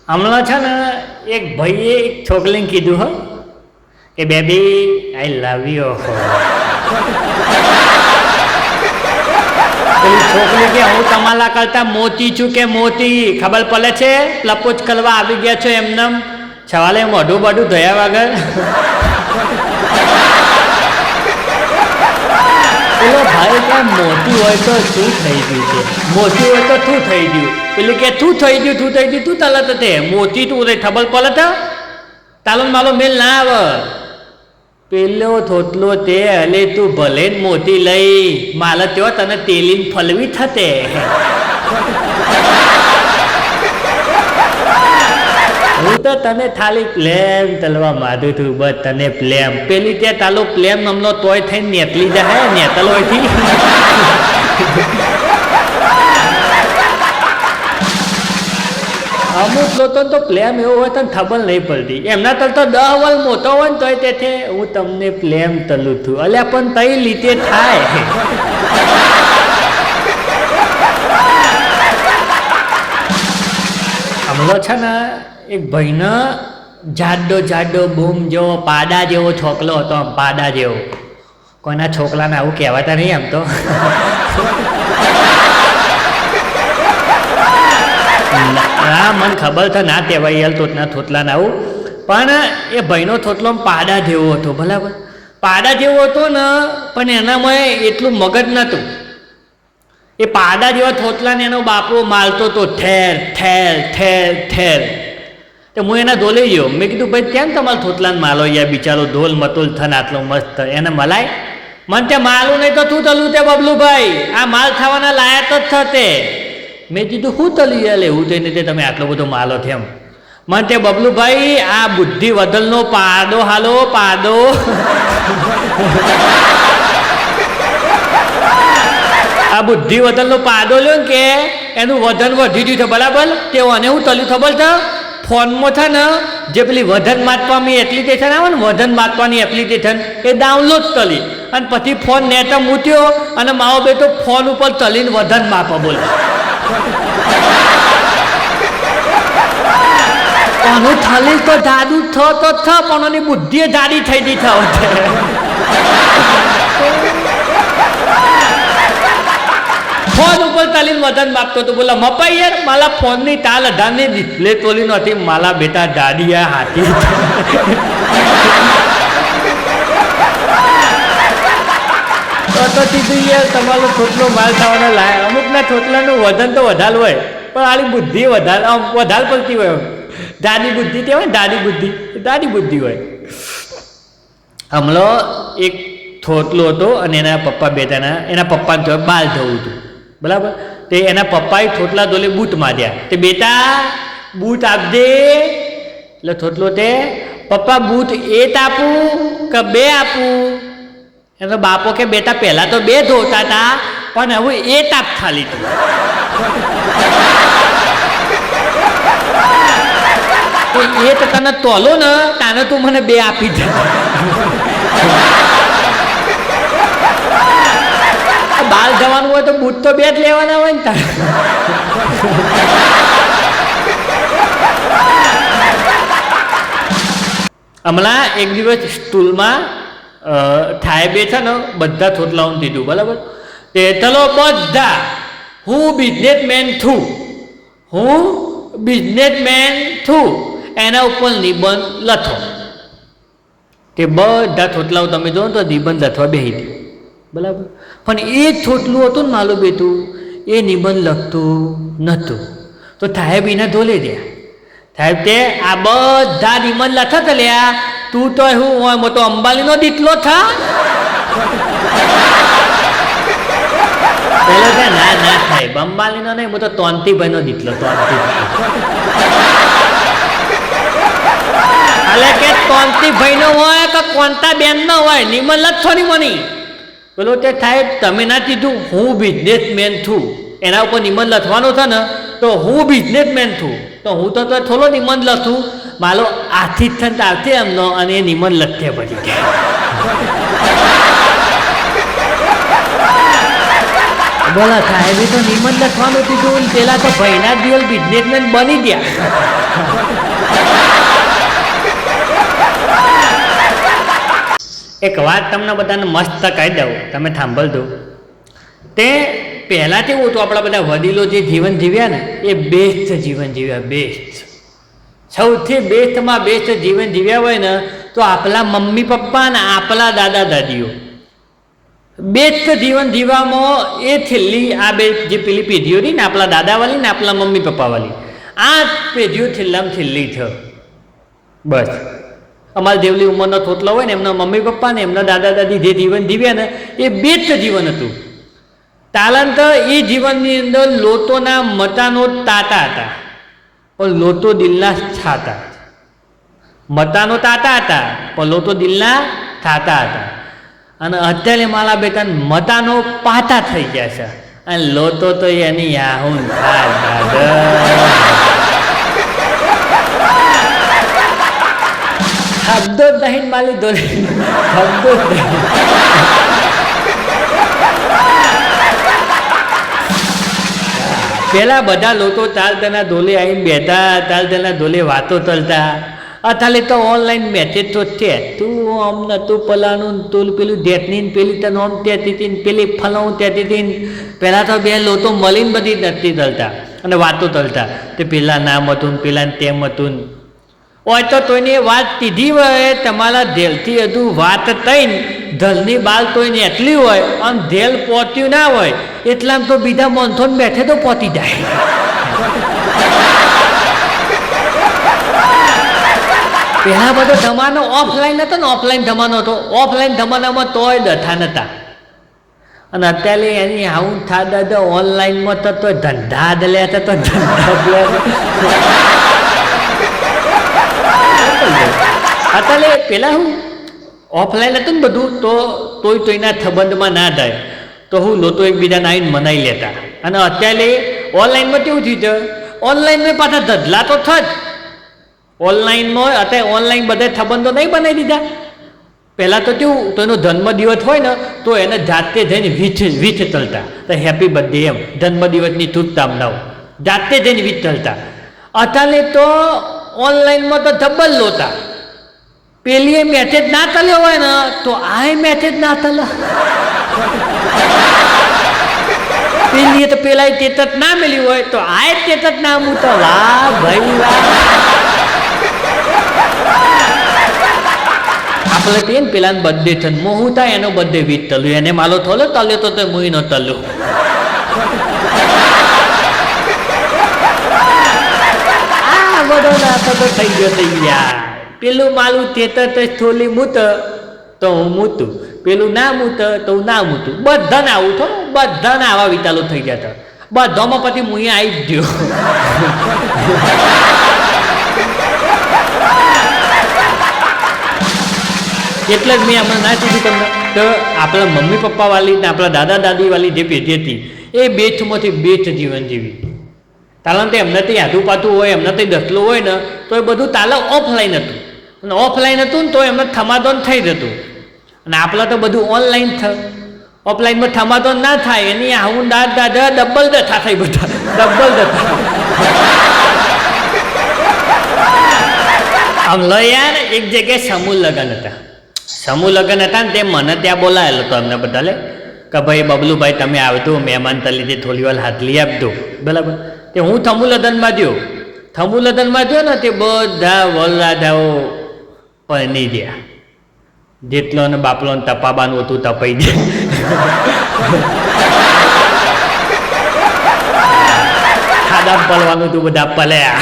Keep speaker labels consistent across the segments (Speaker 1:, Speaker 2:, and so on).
Speaker 1: હમણાં છે ને એક ભાઈએ એક છોકરીને કીધું હો કે બેબી આઈ લવ યુ. પેલી છોકરી કે હું તમારા કરતા મોતી છું કે મોતી ખબર પડે છે? લપોચ કરવા આવી ગયા છો એમને સવાલે મોઢું બાઢું ધોયા વગર. પેલો ભાઈ કે મોતી હોય તો શું થઈ ગયું છે? મોતી હોય તો શું થઈ ગયું? પેલું કે શું થઈ ગયું તું તલત તે મોતી તું રે ખબર પડે તો તાલો માલો મેલ ના આવે. પેલો થોતલો તે હલે તું ભલે જ મોતી લઈ માલે તેઓ તને તેલીન ફલવી થતે. હું તો તને ખાલી પ્લેમ તલવા માંડું છું બસ તને પ્લેમ. પેલી ત્યાં તાલો પ્લેમ હમનો તોય થઈને નેતલી જાય નેતલ હોયથી. અમુક લોકો તો પ્લેમ એવો હોય તને ખબર નહીં પડતી. એમના તલ તો 10 વલ મોટો હોય ને તોય તે હું તમને પ્લેમ તલું છું અલ્યા પણ તઈ લીધે થાય. હમલો છે ને એક ભાઈને જાડો બૂમ જેવો પાડા જેવો છોકલો હતો. આમ પાડા જેવો કોઈના છોકરાને આવું કહેવાતા નહીં આમ તો. હા મને ખબર છે ના કહેવાય યાર તોતના થોતલાને આવું. પણ એ ભાઈનો થોતલો પાડા જેવો હતો. બરાબર પાડા જેવો હતો ને પણ એનામાં એટલું મગજ નહોતું. એ પાડા જેવા થોતલાને એનો બાપો મારતો હતો ઠેર ઠેર ઠેર ઠેર. તો હું એના ધોલે ગયો. મેં કીધું ભાઈ કેમ તમારે થોતલાને માલો યાર બિચારો ધોલ મતોલ થન આટલો મસ્ત એને મલાય. મને ત્યાં માલું નહીં તો તું તલું તે બબલુભાઈ આ માલ ખાવાના લાયક જ થતે. મેં કીધું શું તલી યાર એવું થઈને તે તમે આટલો બધો માલો છે એમ. મને તે બબલુભાઈ આ બુદ્ધિ વધલનો પાડો હાલો પાડો. આ બુદ્ધિ વધલનો પાડો લ્યો ને કે એનું વજન વધી ગયું છે બરાબર. તે અને હું તલ્યું ખબર છે ફોનમાં છે ને જે પેલી વજન માપવાની એપ્લિકેશન આવે ને વજન માપવાની એપ્લિકેશન એ ડાઉનલોડ કરી અને પછી ફોન નેટ મૂક્યો અને મારો બેટો ફોન ઉપર ચલીને વજન માપો બોલે. આનું થલી તો જાદુ તો પણ એની બુદ્ધિ જાડી થઈ ગઈ છે. ફોન ઉપર તાલીમ વજન માપતો તો બોલા મપાઈ યાર મારા ફોનની તાલ 18ની ડિસ્પ્લે તોલી નથી મારા બેટા દાડિયા હાથી. તો સીધું યાર તમારો થોટલો માલ થવાના લાય. અમુકના થોટલાનું વજન તો વધારે હોય પણ આની બુદ્ધિ વધારે પડતી હોય. દાદી બુદ્ધિ કહેવાય દાદી બુદ્ધિ હોય. હમલો એક થોટલો હતો અને એના પપ્પા બેટાના એના પપ્પાને તો બાલ જવું હતું બરાબર. તે એના પપ્પાએ થોટલા દોલે બૂટ માર્યા. તે બેટા બૂટ આપજે. એટલે થોટલો તે પપ્પા બૂટ એક આપું કે 2 આપું? એનો બાપો કે બેટા પહેલાં તો 2 ધોતા હતા પણ હવે એક આપ ખાલી તું. તો એ તો તને તોલો ને તાને તું મને 2 આપી દે. બાલ જવાનું હોય તો બૂટ તો 2 જ લેવાના હોય ને તારે. હમણાં એક દિવસ સ્કૂલમાં સાહેબે છે ને બધા થોતલાઓને દીધું બરાબર. તે ચલો બધા હું બિઝનેસમેન છું એના ઉપર નિબંધ લખો. તે બધા થોતલાઓ તમે જો તો નિબંધ લખવા બેસી ગયું બરાબર. પણ એ થોટલું હતું ને માલું બેટું એ નિબંધ લખતું નહોતું. તો સાહેબ એને ધોલે ગયા. સાહેબ તે આ બધા નિબંધ લખત લ્યા તું તો હું હોય મોટો અંબાલીનો દીકલો થા. પેલો કે ના સાહેબ અંબાલીનો નહીં મોટો તોંતીભાઈનો દીકલો એટલે કે તોંતીભાઈનો હોય કે કોંતા બેનનો હોય નિબંધ લખો ની મની. પેલો તે સાહેબ તમે ના કીધું હું બિઝનેસમેન છું એના ઉપર નિબંધ લખવાનો છે ને તો હું બિઝનેસમેન છું તો હું તો થોડો નિબંધ લખું મારો આથી જ આવશે એમનો અને એ નિબંધ લખે પછી. બોલો સાહેબે તો નિમન લખવાનું કીધું, પેલા તો ભાઈના દિવસ બિઝનેસમેન બની ગયા. એક વાત તમને બધાને મસ્ત કહી દઉં, તમે સાંભળજો. તે પહેલાં કેવું હતું, આપણા બધા વડીલો જે જીવન જીવ્યા ને એ બેસ્ટ જીવન જીવ્યા. બેસ્ટ, સૌથી બેસ્ટમાં બેસ્ટ જીવન જીવ્યા હોય ને તો આપણા મમ્મી પપ્પા ને આપણા દાદા દાદીઓ. બેસ્ટ જીવન જીવવામાં એ છેલ્લી આ બે જે પેલી પેઢીઓ રહી ને, આપણા દાદાવાળી ને આપણા મમ્મી પપ્પાવાળી, આ પેઢીઓ છેલ્લામાં છેલ્લી છે. બસ અમારા જેવલી ઉંમરનો થોતલો હોય ને એમના મમ્મી પપ્પા ને એમના દાદા દાદી જે જીવન જીવ્યા ને એ બેસ્ટ જીવન હતું. તાલંત એ જીવનની અંદર લોટોના મતાનો તાતા હતા, પણ લોટો દિલના છાતા. મતાનો તાતા હતા પણ લોટો દિલના છાતા હતા. અને અત્યારે મારા બેટા મતાનો પાતા થઈ ગયા છે અને લોટો તો એની આહુન શબ્દો જ નહીં માલી દોરે, શબ્દો જ નહીં. પેલા બધા લોકો તાલતના ધોલે આવીને બેઠા, તાલતના ધોલે વાતો ચાલતા. અત્યારે તો ઓનલાઈન મેસેજ તો છે, તું આમ ને તું પલાનું તું પેલું દેતની પેલી તને આમ કહેતી હતી ને પેલી ફલાવું કહેતી હતી ને. પહેલાં તો બે લોકો મળીને બધી નથી ચાલતા અને વાતો ચાલતા. તે પેલા નામ હતું ને પેલા તેમ હતું ને. હોય તો તોયની વાત કીધી હોય, તમારા ધેલથી હજુ વાત થઈને ધલની બાલ તોયને એટલી હોય આમ ધેલ પહોંચ્યું ના હોય એટલામાં તો બીજા મોનથોન બેઠે તો પહોંચી જાય. પહેલાં બધો જમાનો ઓફલાઈન હતો ને, ઓફલાઈન જમાનો હતો. ઓફલાઈન જમાનામાં તોય દઠા નતા. અને અત્યારે એની આવું થા દાદા ઓનલાઈનમાં તો ધંધા જ લે તો ધંધા જ લે. અત્યારે પેલા હું ઓફલાઈન હતું ને બધું તો તોયના સંબંધમાં ના થાય તો હું લોકો એકબીજાને આવીને મનાઈ લેતા. અને અત્યારે ઓનલાઈનમાં કેવું થયું છે, ઓનલાઈનમાં પાછા ધધલા તો થજ. ઓનલાઈનમાં અત્યારે ઓનલાઈન બધા સંબંધો નહીં બનાવી દીધા. પહેલાં તો કેવું, તો એનો જન્મદિવસ હોય ને તો એને જાતે જઈને વીથ ચલતા, તો હેપી બર્થડે એમ જન્મદિવસની શુભકામનાઓ જાતે જઈને વીથ ચલતા. અત્યારે તો ઓનલાઈનમાં તો ધબ્બલ લોતા. પેલી મેસેજ ના ચાલ્યો હોય ને તો આ મેસેજ ના ચાલે. પેલી તો પેલા તેતત ના મળ્યું હોય તો આ તેતત ના મૂતો. વાહ ભાઈ વાહ. આપણે કહીએ ને પેલા બર્થડે છે, મોહું થાય એનો બર્થડે વીત તલ્યું, એને માલો થોલો તલ્યો તો મુઈ નો તલ્યો. આ બધો નાતો તો થઈ ગયો થઈ ગયા. પેલું માલું તેતર તો થોલી મૂત તો હું મૂતું, પેલું ના મૂત તો હું ના મૂતું. બધાને આવું થો, બધાને આવા વિચારો થઈ ગયા હતા. બધામાં પછી હું આવી જ ગયો. એટલે જ મેં હમણાં ના કીધું તમને તો આપણા મમ્મી પપ્પા વાળી ને આપણા દાદા દાદી વાળી જે પેઢી હતી એ બેસ્ટમાંથી બેસ્ટ જીવન જીવી. તાલંત એમનાથી યાદું પાતું હોય, એમનાથી દસલું હોય ને તો એ બધું તાલે ઓફલાઈન હતું. અને ઓફલાઈન હતું ને તો એમને થમાદોન થઈ જતું. અને આપણા તો બધું ઓનલાઈન થ. ઓફલાઈનમાં થમાદોન ના થાય એની આવું દાદા ડબલ દથા થઈ, બધા ડબલ દથા. આમ લો યાર, એક જગ્યાએ સમૂહ લગ્ન હતા. સમૂહ લગ્ન હતા ને તે મને ત્યાં બોલાયેલો હતો અમને બધા લે કે ભાઈ બબલુભાઈ તમે આવતો મહેમાન તરીકે થોડી વાર હાથ લઈ આપજો, બરાબર. તે હું સમૂહ લગ્નમાં ગયો. સમૂહ લગ્નમાં ગયો ને તે બધા વરરાજાઓ પરણી ગયા. જેટલો ને બાપલો ને તપાબાનું હતું તપાઈ ગયા. ખાડા પલવાનું હતું બધા પલ્યા.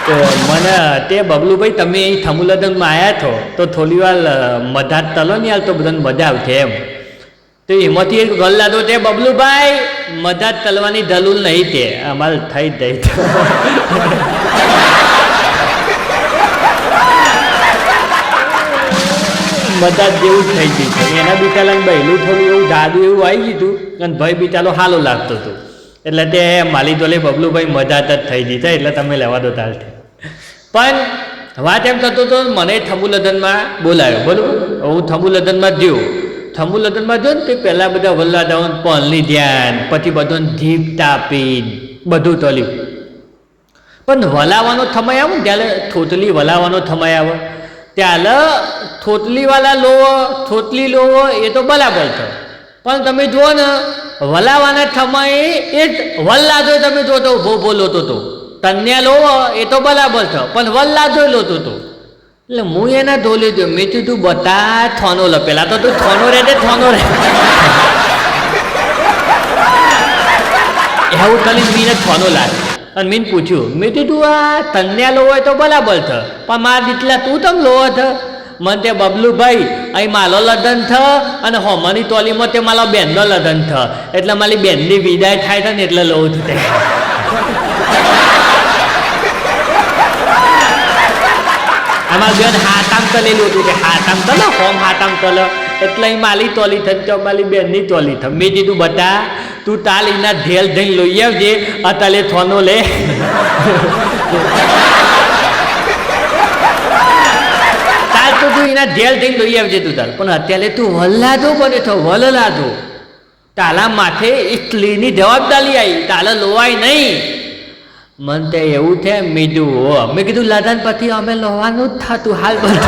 Speaker 1: તો મને તે બબલુભાઈ તમે અહીં થમુલદનમાં આવ્યા છો તો થોડી વાર મધા તલો નહીં હાલ તો બધાને મજા આવશે એમ. તો એમાંથી એક ગલ્લાદો છે, બબલુભાઈ મધા તલવાની દલુલ નહીં તે અમારે થઈ જ જાય. મધા જેવું જ થઈ ગયું છે. એના બિચારાને બહેલું થોડું એવું દાદું એવું આવી ગયું અને ભાઈ બિચારો હાલો લાગતો હતો એટલે તે માલી દોલે બબલુભાઈ મધા જ થઈ ગઈ છે એટલે તમે લેવા દો તાલથી. પણ વાત એમ થતો હતો મને થંબુલદનમાં બોલાયો બરાબર. હું થંબુલદનમાં ગયો. થંબુલદનમાં જો ને તે પહેલાં બધા વલ્લાદાવન પલની ધ્યાન પછી બધું જીભ તાપી બધું તલ્યું. પણ વલાવાનો સમય આવે ને ત્યારે થોતલી વલાવાનો સમય આવે ત્યારે થોતલીવાળા લોવો થોતલી લોવો એ તો બરાબર છે. પણ તમે જુઓ ને વલાવાના સમયે એ જ વલ્લાદો તમે જો તો ભો લોતો હતો. તન્યા લોવો એ તો બરાબર છે પણ વલ્લાદો લોતો હતો. એટલે હું એના ધોલી દઉં. મેં કીધું બતા થોનો લો. પેલા તો તું થોનો રે થોનો રે એવું તલી મીને થોનો લાગે. અને મેં પૂછ્યું, મેં કીધું આ તન્યા લો હોય તો બરાબર છે પણ મારા દીકલા તું તમ લો છે. મને તે બબલુભાઈ અહીં માલો લગ્ન થ અને હોમની તોલીમાં તે મારા બેનનો લગ્ન થ એટલે મારી બેનની વિદાય થાય છે ને એટલે લઉં છું તે. આમાં બેન હાથામ તલેલું હતું કે હાથામ તલે હોમ હાથામ તલે એટલે અહીં માલી તોલી થઈ તો મારી બેનની તોલી થ. મેં કીધું બતા તું તાલ એના ઢેલ જઈને લઈ આવજે અત્યારે થોનો લે. તાલ તો તું એના ઢેલ જઈને લઈ આવજે તું તાલ. પણ અત્યારે તું વલ્લાદો બને છો વલલાદો. તાલા માથે એ સ્ત્રીની જવાબદારી આવી તાલે લોવાય નહીં. મન તે એવું છે મેં કીધું લગન પછી અમે લોવાનું જ થતું હાલ બધું.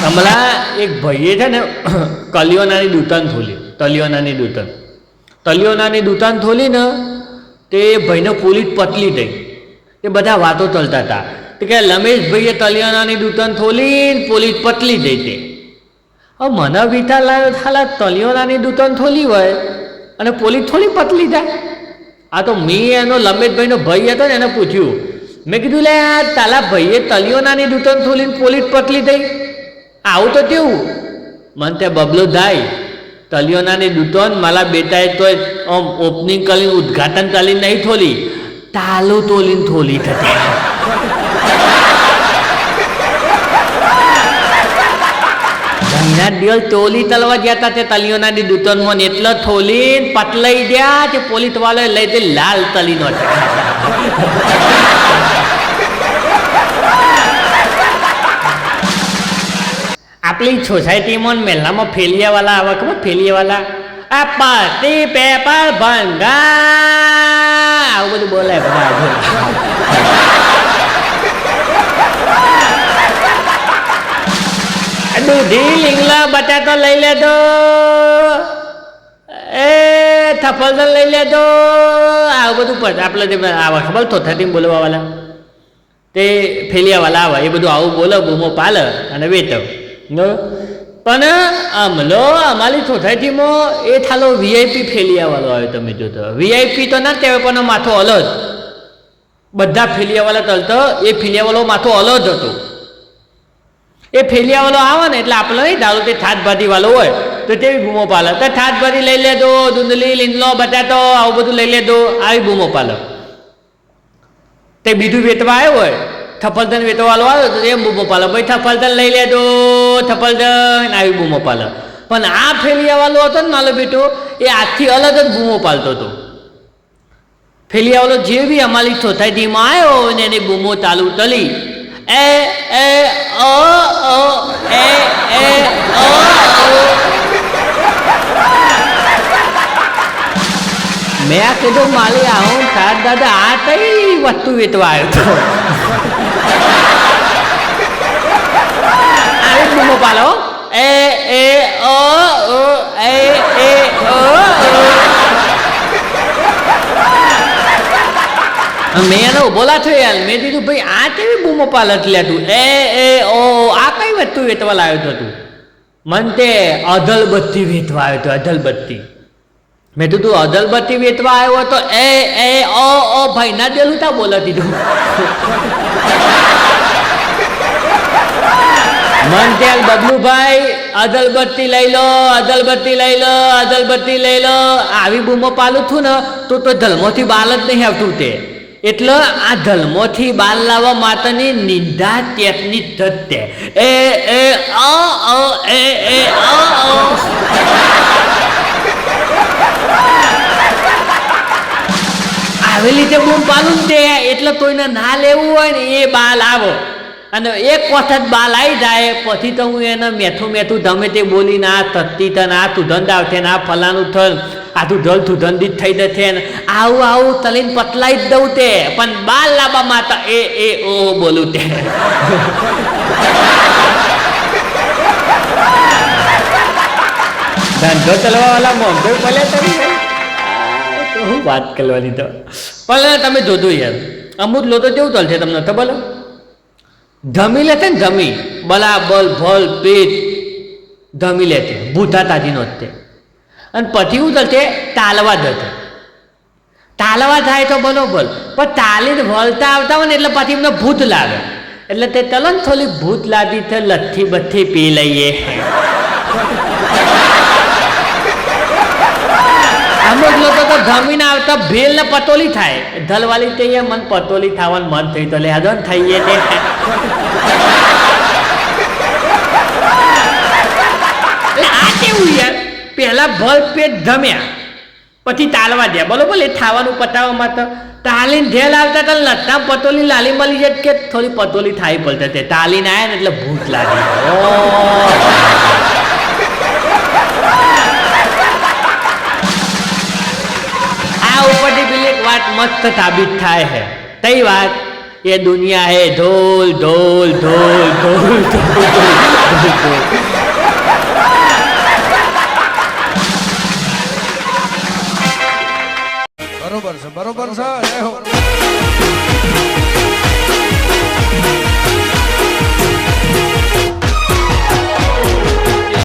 Speaker 1: હમણાં એક ભાઈએ છે ને કલિયોનાની દુકાન ખોલી. તલિયોનાની દુકાન ખોલી ને તે ભાઈને પોલીસ પતલી થઈ. એ બધા વાતો ચાલતા હતા કે રમેશભાઈએ તલિયોનાની દુકાન ખોલી પોલીસ પતલી થઈ તે. હવે મને વિચાર લાવ્યો થાલા તલિયોનાની દુકાન ખોલી હોય અને પોલીસ થોડી પતલી થાય. આ તો મેં એનો રમેશભાઈનો ભાઈ હતો ને એને પૂછ્યું. મેં કીધું લે આ તાલા ભાઈએ તલિયોનાની દુકાન ખોલીને પોલીસ પતલી થઈ આવું તો કેવું. મને તે બબલો થાય તલિયોનાની દુકાન મારા બેટાએ તો આમ ઓપનિંગ કરીને ઉદઘાટન કરીને નહીં થોલી તાલો તોલીને થોલી થતી. દિવસ તોલી તલવા ગયા હતા તે તલિયોનાની દુકાનમાં એટલો થોલી પતલાઈ ગયા તે પોલીસ વાળો લઈ દે લાલ તલીનો. આપણી સોસાયટીમાં મહેલામાં ફેલિયાવાળા આવા ખબર ફેલિયાવાળા આ પાટી પેપર ભંગા આવું બધું બોલાય બધા. દૂધી લીંગલા બટાટો લઈ લેજો એ થફલદન લઈ લેજો આવું બધું પડે આપણે જે આવા ખબર થોથાથી બોલવાવાળા તે ફેલિયાવાળા આવે એ બધું આવું બોલે બૂમો પાલે અને વેચો. પણ અમલો અમારી સોસાયટીમાં એ થાલો વીઆઈપી ફેલિયાવાળો આવ્યો. તમે જોતો વીઆઈપી તો ના કહેવાય પણ માથો અલગ. બધા ફેલિયાવાળા ચાલતો એ ફેલિયાવાળો માથો અલગ હતો. એ ફેલિયાવાળો આવે ને એટલે આપણે નહીં ધારો તે થાતભાજી વાળો હોય તો તેવી બૂમો પાલે તો થાતભાજી લઈ લેજો દૂંધલી લીંડલો બટાટો આવું બધું લઈ લેજો આવી બૂમો પાલે. તે બીજું વેચવા આવ્યો હોય થફલદન વેચવાવાળો આવ્યો તો એમ બૂમો પાલે ભાઈ થફલદન લઈ લેજો થફલદન આવી બૂમો પાલે. પણ આ ફેલિયાવાળો હતો ને મારો બેટો એ આજથી અલગ જ બૂમો પાલતો હતો. ફેલિયાવાળો જે બી અમારી સોસાયટીમાં આવ્યો ને એની બૂમો ચાલુ તલી એ એ ઓ ઓ એ એ ઓ મેં કીધું માલી આવું તાર દાદા આ કઈ વસ્તુ વેચવા આવ્યો હતો. આવી બૂમો પાલો એ એ ઓ ઓ એ એ ઓ મેં એનો બોલા છો યાર. મેં કીધું ભાઈ આ કેવી બૂમો પાલટ લે તું એ એ ઓ આ કઈ વસ્તુ વેચવા લાવ્યો હતો તું. મન તે અધલબત્તી વેચવા આવ્યો હતો અધલબત્તી. મેં કીધું અધલબત્તી વેચવા આવ્યો હતો એ એ ઓ ભાઈ ના દેલું તા બોલા દીધું. મન ત્યાં બબલુભાઈ અધલબત્તી લઈ લો અધલબત્તી લઈ લો અધલબત્તી લઈ લો આવી બૂમો પાલું છું ને તો ધર્મોથી બાલ જ નહીં આવતું તે. એટલે આ ધર્મોથી બાલ લાવવા માટેની નિંદા ટેકનિક થતે એ એ ઓ એ એ ઓ આવી રીતે બૂમ પાલું ને તે એટલે કોઈને ના લેવું હોય ને એ બાલ આવો અને એક વખત બાલ આવી જાય પછી તો હું એને મેઠું મેઠું ગમે તે બોલી ના તત્તી તને આ તુધંદ આવશે ને આ ફલાનું થન આ તું ઢોલ તુધંદિત થઈ જશે ને આવું આવું તલીને પતલાઈ જ દઉં તે પણ બાલ લાંબા માતા એ ઓ બોલું તે ધંધો ચલાવવા વાળા મોંઘો ભલે તમે તો હું વાત કરવાની તો પણ તમે જોજો યાર અમુક લોકો કેવું ચાલશે તમને ખબર ધમી લે છે ને ધમી બલાબલ ભલ પેટ ધમી લે છે ભૂતા તાજીનો જ તે અને પછી શું ચાલશે તાલવા જશે તાલવા થાય તો બરોબર પણ તાલીને વળતા આવતા હોય ને એટલે પછી એમને ભૂત લાગે એટલે તે ચલો ને થોડી ભૂત લાદી છે લઠ્ઠી બઠ્ઠી પી લઈએ અમુક લોકો તો જમીન આવતા ભેલ ને પતોલી થાય ધલવાલી તે મન પતોલી થવાનું મન થઈ તો લે આદો ને થઈએ તે આ કેવું યાર પહેલા ભલ પેટ જમ્યા પછી તાલવા દે બરોબર એ ખાવાનું પતાવવામાં તો તાલીને ઢેલ આવતા તો લટ્ટા પતોલી લાલી મળી જાય કે થોડી પતોલી થાય પડતા તે તાલીને આવ્યા ને એટલે ભૂત લાગી ઉપરથી પેલી એક વાત મસ્ત સાબિત થાય છે કઈ વાત એ દુનિયા હે ઢોલ ઢોલ ઢોલ ઢોલ ઢોલ
Speaker 2: બરોબર છે જય હો